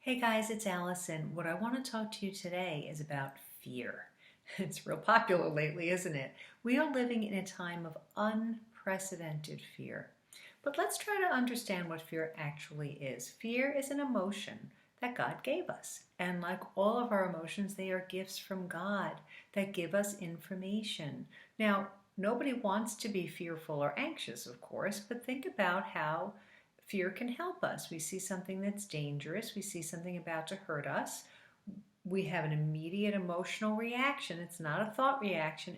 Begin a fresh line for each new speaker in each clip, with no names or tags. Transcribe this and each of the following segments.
Hey guys, it's Allison. What I want to talk to you today is about fear. It's real popular lately, isn't it? We are living in a time of unprecedented fear. But let's try to understand what fear actually is. Fear is an emotion that God gave us. And like all of our emotions, they are gifts from God that give us information. Now, nobody wants to be fearful or anxious, of course, but think about how fear can help us. We see something that's dangerous, we see something about to hurt us. We have an immediate emotional reaction. It's not a thought reaction,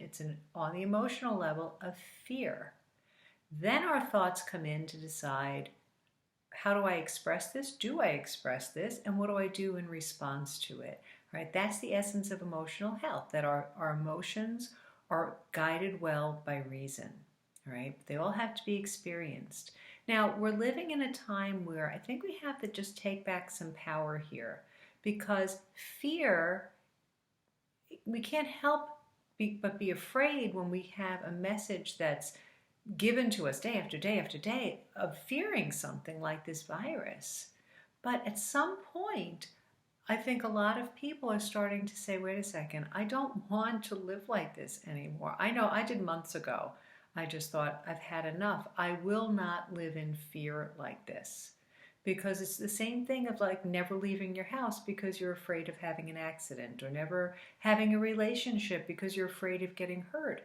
on the emotional level of fear. Then our thoughts come in to decide, how do I express this? Do I express this? And what do I do in response to it? Right? That's the essence of emotional health, that our emotions are guided well by reason. Right? They all have to be experienced. Now, we're living in a time where I think we have to just take back some power here, because fear, we can't help but be afraid when we have a message that's given to us day after day after day of fearing something like this virus. But at some point, I think a lot of people are starting to say, wait a second, I don't want to live like this anymore. I know I did months ago. I just thought, I've had enough. I will not live in fear like this. Because it's the same thing of like never leaving your house because you're afraid of having an accident, or never having a relationship because you're afraid of getting hurt.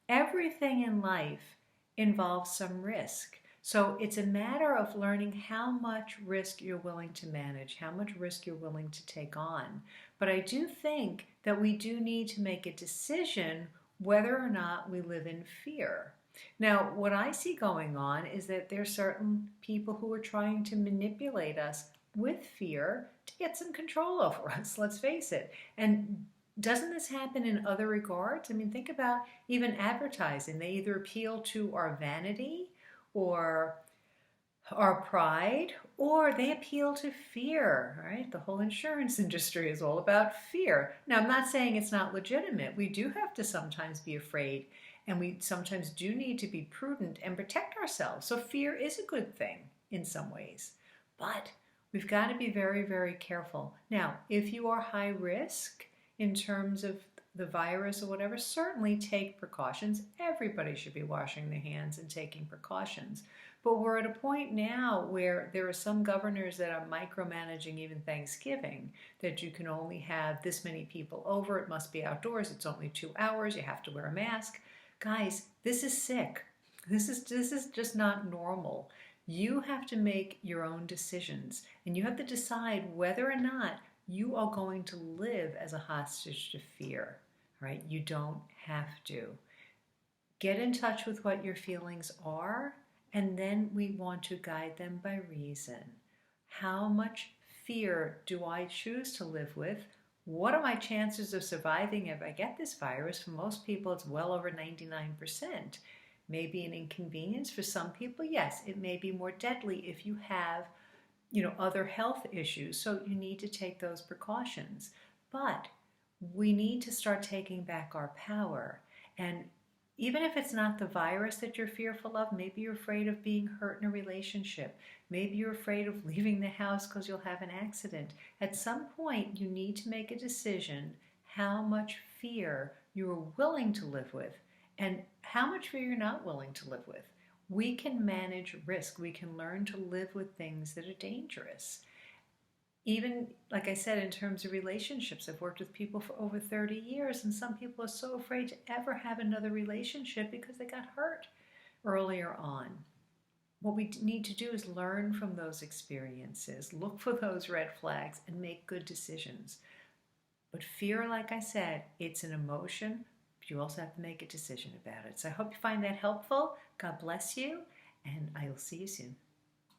Everything in life involves some risk. So it's a matter of learning how much risk you're willing to manage, how much risk you're willing to take on. But I do think that we do need to make a decision whether or not we live in fear. Now, what I see going on is that there are certain people who are trying to manipulate us with fear to get some control over us, let's face it. And doesn't this happen in other regards? I mean, think about even advertising. They either appeal to our vanity or our pride, or they appeal to fear, right? The whole insurance industry is all about fear. Now, I'm not saying it's not legitimate. We do have to sometimes be afraid, and we sometimes do need to be prudent and protect ourselves. So fear is a good thing in some ways, but we've got to be very, very careful. Now, if you are high risk in terms of the virus or whatever, certainly take precautions. Everybody should be washing their hands and taking precautions. But we're at a point now where there are some governors that are micromanaging even Thanksgiving, that you can only have this many people over, it must be outdoors, it's only 2 hours, you have to wear a mask. Guys, this is sick. This is just not normal. You have to make your own decisions, and you have to decide whether or not you are going to live as a hostage to fear, right? You don't have to. Get in touch with what your feelings are, and then we want to guide them by reason. How much fear do I choose to live with? What are my chances of surviving if I get this virus? For most people, it's well over 99%. Maybe an inconvenience for some people. Yes, it may be more deadly if you have other health issues. So you need to take those precautions. But we need to start taking back our power. And even if it's not the virus that you're fearful of, maybe you're afraid of being hurt in a relationship. Maybe you're afraid of leaving the house because you'll have an accident. At some point, you need to make a decision how much fear you're willing to live with and how much fear you're not willing to live with. We can manage risk. We can learn to live with things that are dangerous. Even, like I said, in terms of relationships, I've worked with people for over 30 years, and some people are so afraid to ever have another relationship because they got hurt earlier on. What we need to do is learn from those experiences, look for those red flags, and make good decisions. But fear, like I said, it's an emotion, but you also have to make a decision about it. So I hope you find that helpful. God bless you, and I will see you soon.